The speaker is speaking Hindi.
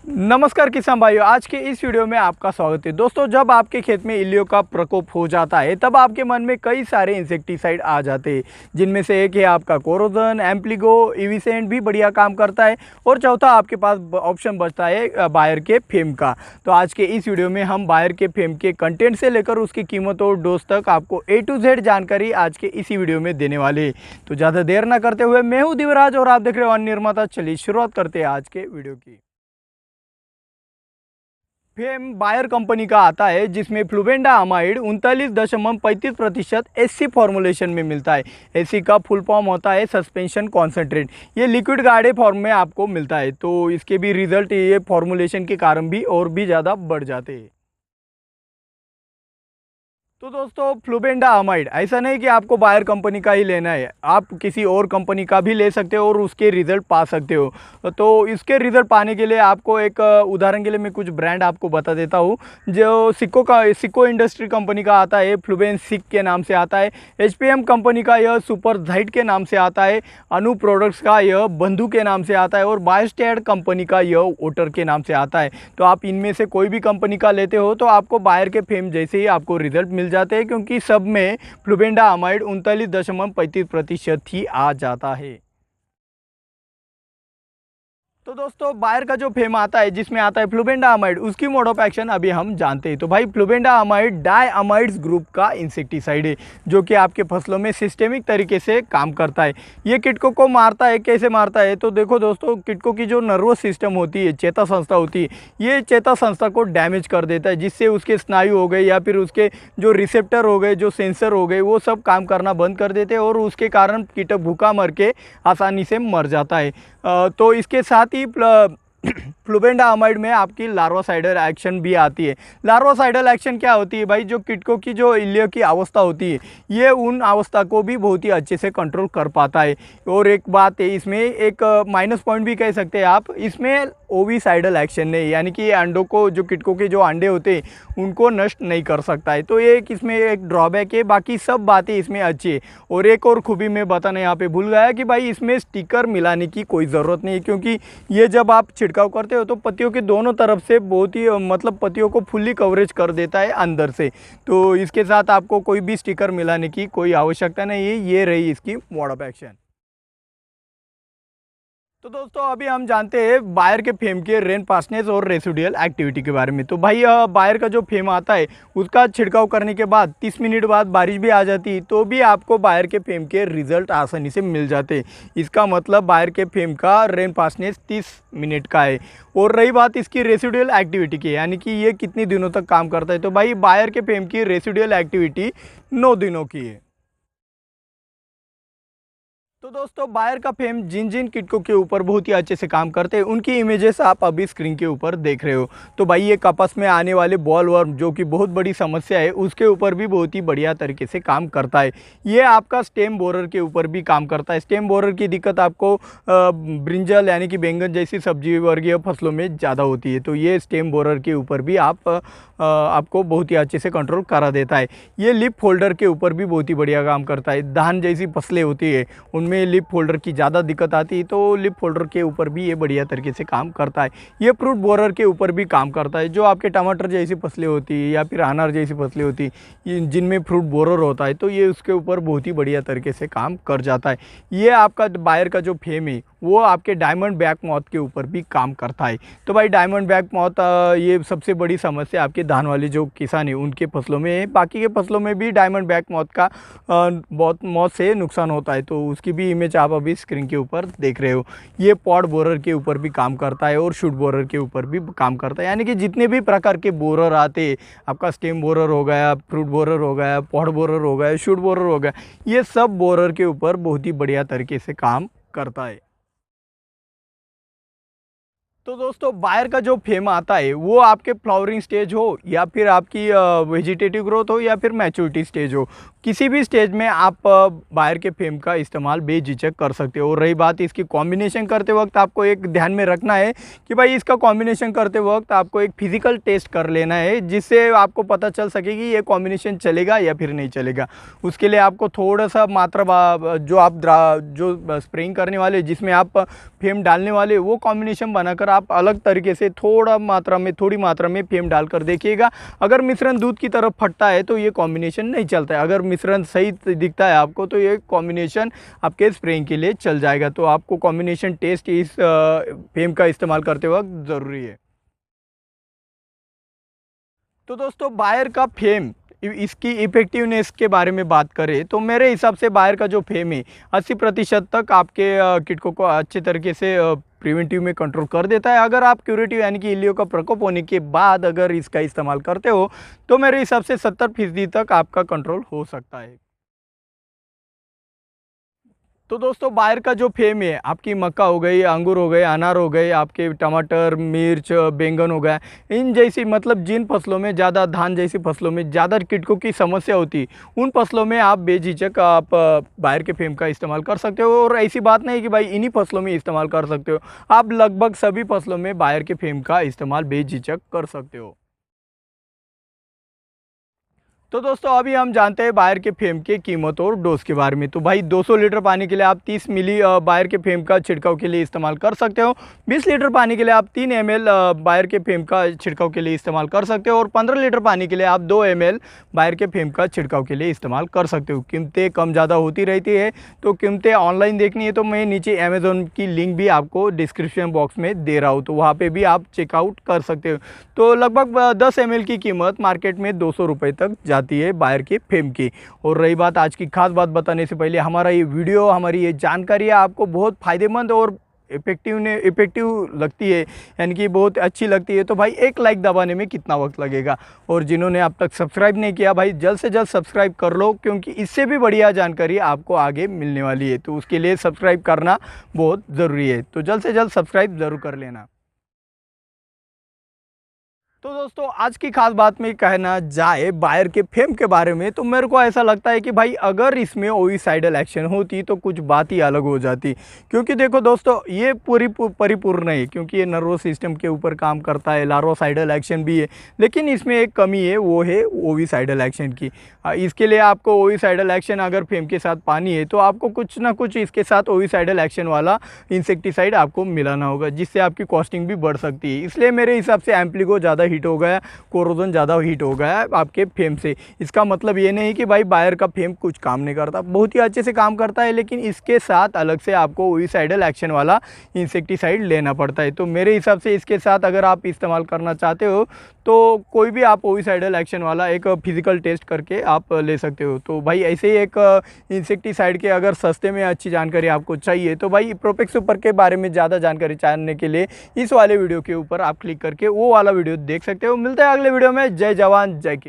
नमस्कार किसान भाइयों, आज के इस वीडियो में आपका स्वागत है। दोस्तों, जब आपके खेत में इल्लियों का प्रकोप हो जाता है तब आपके मन में कई सारे इंसेक्टिसाइड आ जाते हैं, जिनमें से एक है आपका कोरोजन, एम्प्लीगो, इविसेंट भी बढ़िया काम करता है और चौथा आपके पास ऑप्शन बचता है बायर के फेम का। तो आज के इस वीडियो में हम बायर के फेम के कंटेंट से लेकर उसकी कीमत और डोज तक आपको A to Z जानकारी आज के इसी वीडियो में देने वाले हैं। तो ज़्यादा देर ना करते हुए मैं हूँ दिवराज और आप देख रहे हो अन्य निर्माता। चलिए शुरुआत करते हैं आज के वीडियो की। फेम बायर कंपनी का आता है, जिसमें फ्लुबेंडामाइड 39.35% एससी फॉर्मुलेशन में मिलता है। एससी का फुल फॉर्म होता है सस्पेंशन कॉन्सेंट्रेट। ये लिक्विड गाढ़े फॉर्म में आपको मिलता है, तो इसके भी रिजल्ट ये फॉर्मुलेशन के कारण भी और भी ज़्यादा बढ़ जाते हैं। तो दोस्तों, फ्लुबेंडामाइड ऐसा नहीं कि आपको बायर कंपनी का ही लेना है, आप किसी और कंपनी का भी ले सकते हो और उसके रिज़ल्ट पा सकते हो। तो इसके रिज़ल्ट पाने के लिए आपको एक उदाहरण के लिए मैं कुछ ब्रांड आपको बता देता हूँ। जो सिक्को इंडस्ट्री कंपनी का आता है, फ्लुबेन सिक के नाम से आता है। HPM कंपनी का यह सुपर झाइट के नाम से आता है। अनु प्रोडक्ट्स का यह बंधु के नाम से आता है और बायोस्टैट कंपनी का यह ओटर के नाम से आता है। तो आप इनमें से कोई भी कंपनी का लेते हो तो आपको बायर के फेम जैसे ही आपको रिजल्ट मिल जाते हैं, क्योंकि सब में फ्लुबेंडामाइड 39.35% ही आ जाता है। तो दोस्तों, बायर का जो फेम आता है, जिसमें आता है फ्लुबेंडामाइड, उसकी मोड ऑफ एक्शन अभी हम जानते हैं। तो भाई, फ्लुबेंडामाइड डायअमाइड्स ग्रुप का इंसेक्टिसाइड है, जो कि आपके फसलों में सिस्टेमिक तरीके से काम करता है। ये कीटकों को मारता है। कैसे मारता है? तो देखो दोस्तों, कीटकों की जो नर्वस सिस्टम होती है, चेता संस्था होती है, ये चेता संस्था को डैमेज कर देता है, जिससे उसके स्नायु हो गए या फिर उसके जो रिसेप्टर हो गए, जो सेंसर हो गए, वो सब काम करना बंद कर देते हैं और उसके कारण कीटक भूखा मर के आसानी से मर जाता है। तो इसके साथ ही फ्लुबेंडामाइड में आपकी लार्वासाइडल एक्शन भी आती है। लार्वासाइडल एक्शन क्या होती है भाई? जो कीटकों की जो इल्लियों की अवस्था होती है, ये उन अवस्था को भी बहुत ही अच्छे से कंट्रोल कर पाता है। और एक बात है, इसमें एक माइनस पॉइंट भी कह सकते हैं आप, इसमें ओविसाइडल एक्शन नहीं, यानी कि अंडों को, जो कीटकों के जो अंडे होते हैं उनको नष्ट नहीं कर सकता है। तो ये इसमें एक ड्रॉबैक है, बाकी सब बातें इसमें अच्छी है। और एक और खूबी मैं बताना यहाँ पे भूल गया कि भाई, इसमें स्टिकर मिलाने की कोई ज़रूरत नहीं है, क्योंकि ये जब आप छिड़काव करते हो तो पत्तियों के दोनों तरफ से बहुत ही मतलब पत्तियों को फुल्ली कवरेज कर देता है अंदर से। तो इसके साथ आपको कोई भी स्टिकर मिलाने की कोई आवश्यकता नहीं है। ये रही इसकी मोड ऑफ एक्शन। तो दोस्तों, अभी हम जानते हैं बायर के फेम के रेनफास्टनेस और रेसिडुअल एक्टिविटी के बारे में। तो भाई, बायर का जो फेम आता है, उसका छिड़काव करने के बाद 30 मिनट बाद बारिश भी आ जाती है, तो भी आपको बायर के फेम के रिजल्ट आसानी से मिल जाते हैं। इसका मतलब बायर के फेम का रेनफास्टनेस 30 मिनट का है। और रही बात इसकी रेसिडुअल एक्टिविटी की, यानी कि ये कितनी दिनों तक काम करता है, तो भाई, बायर के फेम की रेसिडुअल एक्टिविटी 9 दिनों की है। तो दोस्तों, बायर का फेम जिन जिन कीटकों के ऊपर बहुत ही अच्छे से काम करते हैं, उनकी इमेजेस आप अभी स्क्रीन के ऊपर देख रहे हो। तो भाई, ये कपास में आने वाले बॉल वर्म, जो कि बहुत बड़ी समस्या है, उसके ऊपर भी बहुत ही बढ़िया तरीके से काम करता है। ये आपका स्टेम बोरर के ऊपर भी काम करता है। स्टेम बोरर की दिक्कत आपको ब्रिंजल यानी कि बैंगन जैसी सब्जी वर्गीय फसलों में ज़्यादा होती है, तो ये स्टेम बोरर के ऊपर भी आपको बहुत ही अच्छे से कंट्रोल करा देता है। ये लिप फोल्डर के ऊपर भी बहुत ही बढ़िया काम करता है। धान जैसी फसलें होती है, उनमें लिप फोल्डर की ज़्यादा दिक्कत आती है, तो लिप फोल्डर के ऊपर भी ये बढ़िया तरीके से काम करता है। ये फ्रूट बोरर के ऊपर भी काम करता है। जो आपके टमाटर जैसी फसलें होती है या फिर अनार जैसी फसलें होती है, जिनमें फ्रूट बोरर होता है, तो ये उसके ऊपर बहुत ही बढ़िया तरीके से काम कर जाता है। ये आपका बायर का जो फेम है, वो आपके डायमंड बैक मॉथ के ऊपर भी काम करता है। तो भाई, डायमंड बैक मॉथ ये सबसे बड़ी समस्या आपके धान वाले जो किसान है उनके फसलों में है। बाकी के फसलों में भी डायमंड बैक मॉथ का बहुत मौत से नुकसान होता है, तो उसकी भी इमेज आप अभी स्क्रीन के ऊपर देख रहे हो। ये पॉड बोरर के ऊपर भी काम करता है और शूट बोरर के ऊपर भी काम करता है, यानी कि जितने भी प्रकार के बोरर आते, आपका स्टेम बोरर हो गया, फ्रूट बोरर हो गया, पॉड बोरर हो गया, शूट बोरर हो गया, ये सब बोरर के ऊपर बहुत ही बढ़िया तरीके से काम करता है। तो दोस्तों, बायर का जो फेम आता है, वो आपके फ्लावरिंग स्टेज हो या फिर आपकी वेजिटेटिव ग्रोथ हो या फिर मैच्योरिटी स्टेज हो, किसी भी स्टेज में आप बायर के फेम का इस्तेमाल बेझिझक कर सकते हो। और रही बात इसकी कॉम्बिनेशन करते वक्त, आपको एक ध्यान में रखना है कि भाई, इसका कॉम्बिनेशन करते वक्त आपको एक फिजिकल टेस्ट कर लेना है, जिससे आपको पता चल सके कि ये कॉम्बिनेशन चलेगा या फिर नहीं चलेगा। उसके लिए आपको थोड़ा सा मात्रा जो आप जो स्प्रेइंग करने वाले, जिसमें आप फेम डालने वाले, वो कॉम्बिनेशन बनाकर आप अलग तरीके से थोड़ी मात्रा में फेम डालकर देखिएगा। अगर मिश्रण दूध की तरफ फटता है तो ये कॉम्बिनेशन नहीं चलता है। अगर मिश्रण सही दिखता है आपको तो ये कॉम्बिनेशन आपके स्प्रेइंग के लिए चल जाएगा। तो आपको कॉम्बिनेशन टेस्ट इस फेम का इस्तेमाल करते वक्त ज़रूरी है। तो दोस्तों बायर का फेम इसकी इफ़ेक्टिवनेस के बारे में बात करें तो मेरे हिसाब से बायर का जो फेम है 80% तक आपके कीटकों को अच्छे तरीके से प्रिवेंटिव में कंट्रोल कर देता है। अगर आप क्यूरेटिव यानी कि इल्लियो का प्रकोप होने के बाद अगर इसका इस्तेमाल करते हो तो मेरे हिसाब से 70% तक आपका कंट्रोल हो सकता है। तो दोस्तों बायर का जो फेम है आपकी मक्का हो गई, अंगूर हो गए, अनार हो गए, आपके टमाटर, मिर्च, बैंगन हो गया, इन जैसी मतलब जिन फसलों में ज़्यादा धान जैसी फसलों में ज़्यादा कीटकों की समस्या होती उन फसलों में आप बेझिझक आप बायर के फेम का इस्तेमाल कर सकते हो। और ऐसी बात नहीं कि भाई इन्हीं फसलों में इस्तेमाल कर सकते हो, आप लगभग सभी फसलों में बायर के फेम का इस्तेमाल बेझिझक कर सकते हो। तो दोस्तों अभी हम जानते हैं बायर के फेम के कीमत और डोज के बारे में। तो भाई 200 लीटर पानी के लिए आप 30 मिली बायर के फेम का छिड़काव के लिए इस्तेमाल कर सकते हो। 20 लीटर पानी के लिए आप 3 ml बायर के फेम का छिड़काव के लिए इस्तेमाल कर सकते हो। और 15 लीटर पानी के लिए आप 2 ml बायर के फेम का छिड़काव के लिए इस्तेमाल कर सकते हो। कीमतें कम ज़्यादा होती रहती है, तो कीमतें ऑनलाइन देखनी है तो मैं नीचे अमेज़ोन की लिंक भी आपको डिस्क्रिप्शन बॉक्स में दे रहा हूँ, तो वहाँ पर भी आप चेकआउट कर सकते हो। तो लगभग 10 ml की कीमत मार्केट में 200 रुपये तक जाती है बायर के फेम की। और रही बात आज की खास बात बताने से पहले, हमारा ये वीडियो, हमारी ये जानकारी आपको बहुत फ़ायदेमंद और इफ़ेक्टिव लगती है, यानी कि बहुत अच्छी लगती है, तो भाई एक लाइक दबाने में कितना वक्त लगेगा। और जिन्होंने अब तक सब्सक्राइब नहीं किया भाई जल्द से जल्द सब्सक्राइब कर लो, क्योंकि इससे भी बढ़िया जानकारी आपको आगे मिलने वाली है। तो उसके लिए सब्सक्राइब करना बहुत ज़रूरी है, तो जल्द से जल्द सब्सक्राइब ज़रूर कर लेना। तो दोस्तों आज की खास बात में कहना जाए बायर के फेम के बारे में, तो मेरे को ऐसा लगता है कि भाई अगर इसमें ओविसाइडल एक्शन होती तो कुछ बात ही अलग हो जाती। क्योंकि देखो दोस्तों ये परिपूर्ण है, क्योंकि ये नर्वस सिस्टम के ऊपर काम करता है, लार्वासाइडल एक्शन भी है, लेकिन इसमें एक कमी है, वो है ओविसाइडल एक्शन की। इसके लिए आपको ओविसाइडल एक्शन अगर फेम के साथ पानी है तो आपको कुछ ना कुछ इसके साथ ओविसाइडल एक्शन वाला इंसेक्टिसाइड आपको मिलाना होगा, जिससे आपकी कॉस्टिंग भी बढ़ सकती है। इसलिए मेरे हिसाब से एम्प्लिगो ज़्यादा हीट हो गया, कोरोजन ज़्यादा हीट हो गया आपके फेम से। इसका मतलब ये नहीं कि भाई बायर का फेम कुछ काम नहीं करता, बहुत ही अच्छे से काम करता है, लेकिन इसके साथ अलग से आपको ओविसाइडल एक्शन वाला इंसेक्टिसाइड लेना पड़ता है। तो मेरे हिसाब से इसके साथ अगर आप इस्तेमाल करना चाहते हो तो कोई भी आप ओविसाइडल एक्शन वाला एक फिजिकल टेस्ट करके आप ले सकते हो। तो भाई ऐसे ही एक इंसेक्टिसाइड के अगर सस्ते में अच्छी जानकारी आपको चाहिए तो भाई प्रोपेक्स सुपर के बारे में ज़्यादा जानकारी जानने के लिए इस वाले वीडियो के ऊपर आप क्लिक करके वो वाला वीडियो देख सकते हो। मिलता है अगले वीडियो में। जय जवान जय किसान।